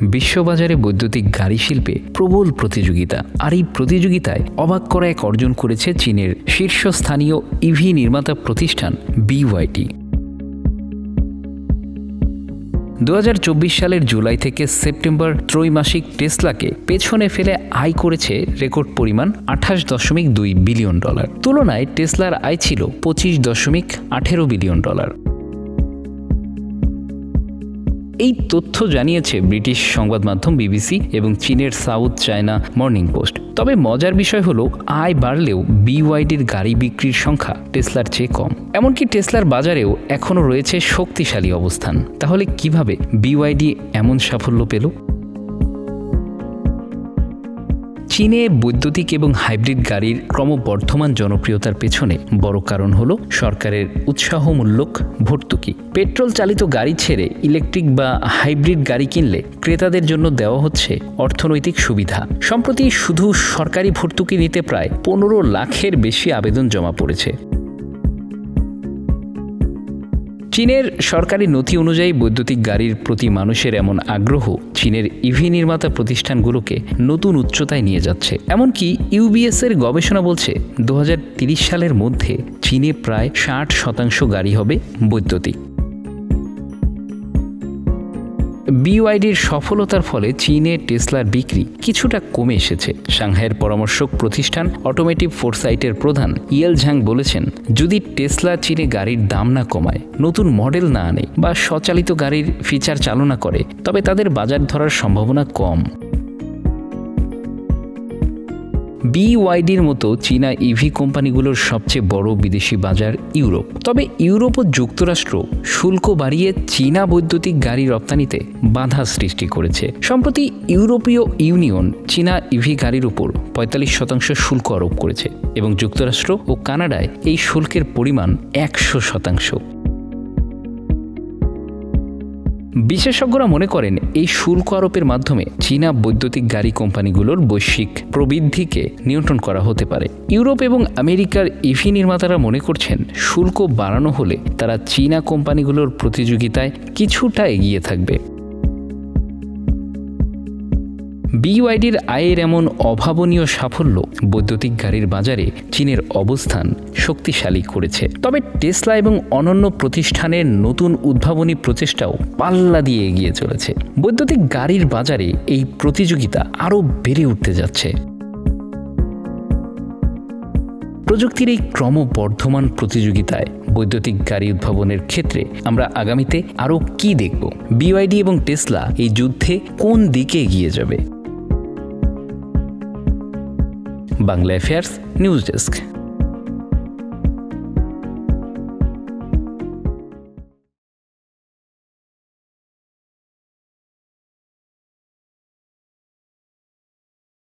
বিশ্ববাজারে বৈদ্যুতিক গাড়ি শিল্পে প্রবল প্রতিযোগিতা, আর এই প্রতিযোগিতায় অবাক করা এক অর্জন করেছে চীনের শীর্ষস্থানীয় ইভি নির্মাতা প্রতিষ্ঠান BYD। 2024 সালের জুলাই থেকে সেপ্টেম্বর ত্রৈমাসিক টেসলাকে পেছনে ফেলে আয় করেছে রেকর্ড পরিমাণ $28.2 বিলিয়ন। তুলনায় টেসলার আয় ছিল $25.18 বিলিয়ন। এই তথ্য জানিয়েছে ব্রিটিশ সংবাদ মাধ্যম BBC এবং চীনের সাউথ চায়না মর্নিং পোস্ট। তবে মজার বিষয় হলো, আয় বাড়লেও BYDর গাড়ি বিক্রির সংখ্যা টেসলার চেয়ে কম। এমনকি টেসলার বাজারেও এখনও রয়েছে শক্তিশালী অবস্থান। তাহলে কিভাবে BYD এমন সাফল্য পেল? চীনে বৈদ্যুতিক এবং হাইব্রিড গাড়ির ক্রমবর্ধমান জনপ্রিয়তার পেছনে বড় কারণ হলো সরকারের উৎসাহমূলক ভর্তুকি। পেট্রোল চালিত গাড়ি ছেড়ে ইলেকট্রিক বা হাইব্রিড গাড়ি কিনলে ক্রেতাদের জন্য দেওয়া হচ্ছে অর্থনৈতিক সুবিধা। সম্প্রতি শুধু সরকারি ভর্তুকি নিতে প্রায় 15 লাখের বেশি আবেদন জমা পড়েছে। চীনের সরকারি নথি অনুযায়ী বৈদ্যুতিক গাড়ির প্রতি মানুষের এমন আগ্রহ চীনের ইভি নির্মাতা প্রতিষ্ঠানগুলোকে নতুন উচ্চতায় নিয়ে যাচ্ছে। এমনকি UBS-এর গবেষণা বলছে 2030 সালের মধ্যে চীনে প্রায় 60% গাড়ি হবে বৈদ্যুতিক। BYDর সফলতার ফলে চীনে টেসলার বিক্রি কিছুটা কমে এসেছে। সাংহাইয়ের পরামর্শক প্রতিষ্ঠান অটোমেটিভ ফোরসাইটের প্রধান ইয়েল ঝাং বলেছেন, যদি টেসলা চীনে গাড়ির দাম না কমায়, নতুন মডেল না আনে বা স্বচালিত গাড়ির ফিচার চালু না করে, তবে তাদের বাজার ধরার সম্ভাবনা কম। BYDর মতো চীনা ইভি কোম্পানিগুলোর সবচেয়ে বড় বিদেশি বাজার ইউরোপ। তবে ইউরোপ ও যুক্তরাষ্ট্র শুল্ক বাড়িয়ে চীনা বৈদ্যুতিক গাড়ি রপ্তানিতে বাধা সৃষ্টি করেছে। সম্প্রতি ইউরোপীয় ইউনিয়ন চীনা ইভি গাড়ির উপর 45% শুল্ক আরোপ করেছে এবং যুক্তরাষ্ট্র ও কানাডায় এই শুল্কের পরিমাণ 100%। বিশেষজ্ঞরা মনে করেন, এই শুল্ক আরোপের মাধ্যমে চীনা বৈদ্যুতিক গাড়ি কোম্পানিগুলোর বৈশ্বিক প্রবৃদ্ধিকে নিয়ন্ত্রণ করা হতে পারে। ইউরোপ এবং আমেরিকার ইভি নির্মাতারা মনে করছেন, শুল্ক বাড়ানো হলে তারা চীনা কোম্পানিগুলোর প্রতিযোগিতায় কিছুটা এগিয়ে থাকবে। BYDর আয়ের এমন অভাবনীয় সাফল্য বৈদ্যুতিক গাড়ির বাজারে চীনের অবস্থান শক্তিশালী করেছে। তবে টেসলা এবং অন্যান্য প্রতিষ্ঠানের নতুন উদ্ভাবনী প্রচেষ্টাও পাল্লা দিয়ে এগিয়ে চলেছে। বৈদ্যুতিক গাড়ির বাজারে এই প্রতিযোগিতা আরও বেড়ে উঠতে যাচ্ছে। প্রযুক্তির এই ক্রমবর্ধমান প্রতিযোগিতায় বৈদ্যুতিক গাড়ি উদ্ভাবনের ক্ষেত্রে আমরা আগামীতে আরও কি দেখব? BYD এবং টেসলা এই যুদ্ধে কোন দিকে এগিয়ে যাবে? Bangla affairs news desk.